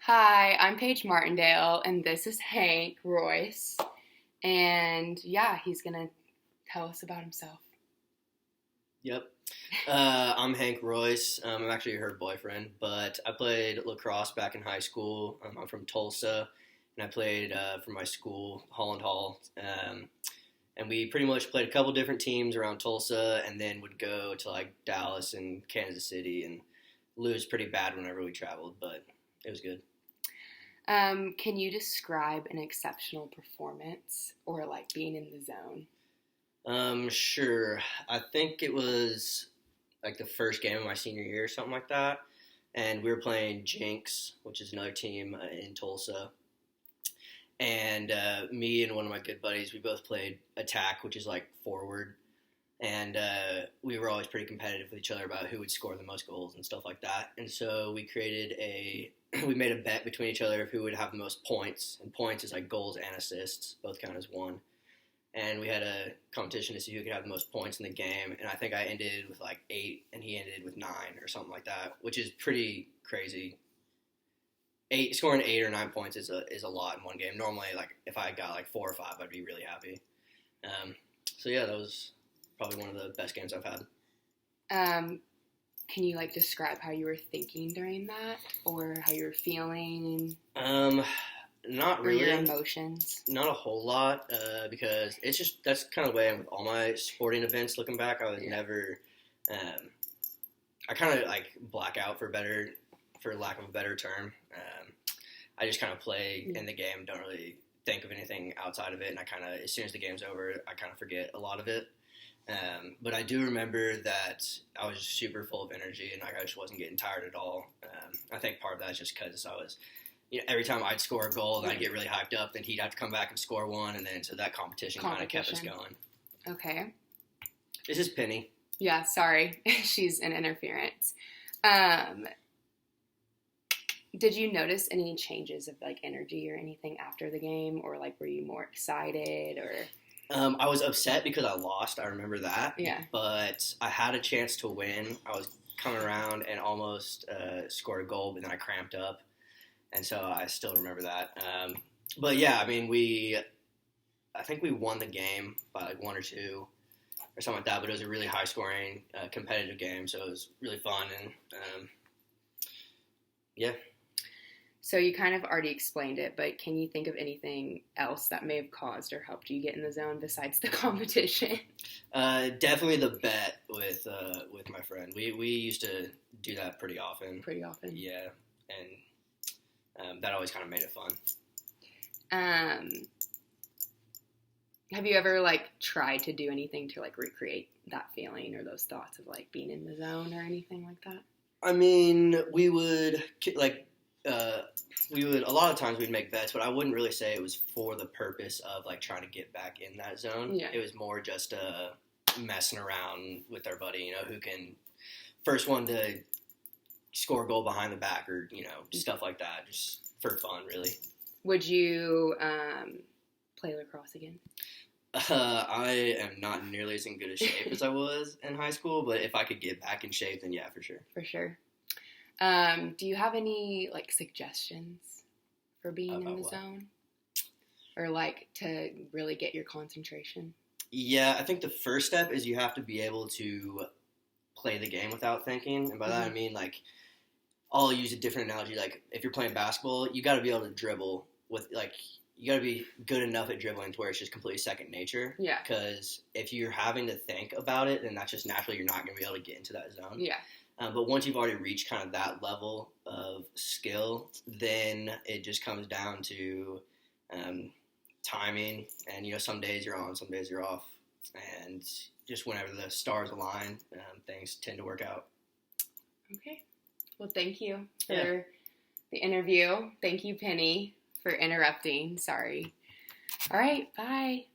Hi, I'm Paige Martindale, and this is Hank Royce. And yeah, he's gonna tell us about himself. Yep. I'm Hank Royce. I'm actually her boyfriend, but I played lacrosse back in high school. I'm from Tulsa, and I played for my school, Holland Hall. And we pretty much played a couple different teams around Tulsa, and then would go to like Dallas and Kansas City and lose pretty bad whenever we traveled, but it was good. Can you describe an exceptional performance or like being in the zone? Sure. I think it was like the first game of my senior year or something like that. And we were playing Jinx, which is another team in Tulsa. And me and one of my good buddies, we both played attack, which is like forward. And we were always pretty competitive with each other about who would score the most goals and stuff like that. And so we made a bet between each other of who would have the most points. And points is like goals and assists, both count as one. And we had a competition to see who could have the most points in the game. And I think I ended with like 8, and he ended with 9 or something like that, which is pretty crazy. Scoring 8 or 9 points is a lot in one game. Normally, like if I got like 4 or 5, I'd be really happy. So yeah, that was probably one of the best games I've had. Can you like describe how you were thinking during that, or how you were feeling, Not or really. your emotions? Not a whole lot, because it's just that's kind of the way I'm with all my sporting events. Looking back, I was never. I kind of like black out for lack of a better term. I just kind of play in the game, don't really think of anything outside of it, and I kind of as soon as the game's over, I kind of forget a lot of it. But I do remember that I was super full of energy, and like I just wasn't getting tired at all. I think part of that is just because I was. Every time I'd score a goal, then I'd get really hyped up, and he'd have to come back and score one, and then so that competition kind of kept us going. Okay. This is Penny. Yeah, sorry. She's an interference. Did you notice any changes of like energy or anything after the game, or like were you more excited or? I was upset because I lost. I remember that. Yeah. But I had a chance to win. I was coming around and almost scored a goal, but then I cramped up. And so I still remember that. But yeah, I mean, I think we won the game by like 1 or 2 or something like that. But it was a really high scoring, competitive game, so it was really fun. And yeah. So you kind of already explained it, but can you think of anything else that may have caused or helped you get in the zone besides the competition? Definitely the bet with my friend. We used to do that pretty often. Pretty often. Yeah, and that always kind of made it fun. Have you ever like tried to do anything to like recreate that feeling or those thoughts of like being in the zone or anything like that? I mean, we would like. A lot of times we'd make bets, but I wouldn't really say it was for the purpose of like trying to get back in that zone. Yeah. It was more just messing around with our buddy, who can first one to score a goal behind the back or, stuff like that, just for fun, really. Would you play lacrosse again? I am not nearly as in good a shape as I was in high school, but if I could get back in shape, then yeah, for sure. For sure. Do you have any like suggestions for being in the zone, or like to really get your concentration? Yeah, I think the first step is you have to be able to play the game without thinking, and by that I mean like I'll use a different analogy. Like if you're playing basketball, you got to be able to dribble with like you got to be good enough at dribbling to where it's just completely second nature. Yeah. Because if you're having to think about it, then that's just naturally you're not going to be able to get into that zone. Yeah. But once you've already reached kind of that level of skill, then it just comes down to timing. And, some days you're on, some days you're off. And just whenever the stars align, things tend to work out. Okay. Well, thank you for the interview. Thank you, Penny, for interrupting. Sorry. All right. Bye.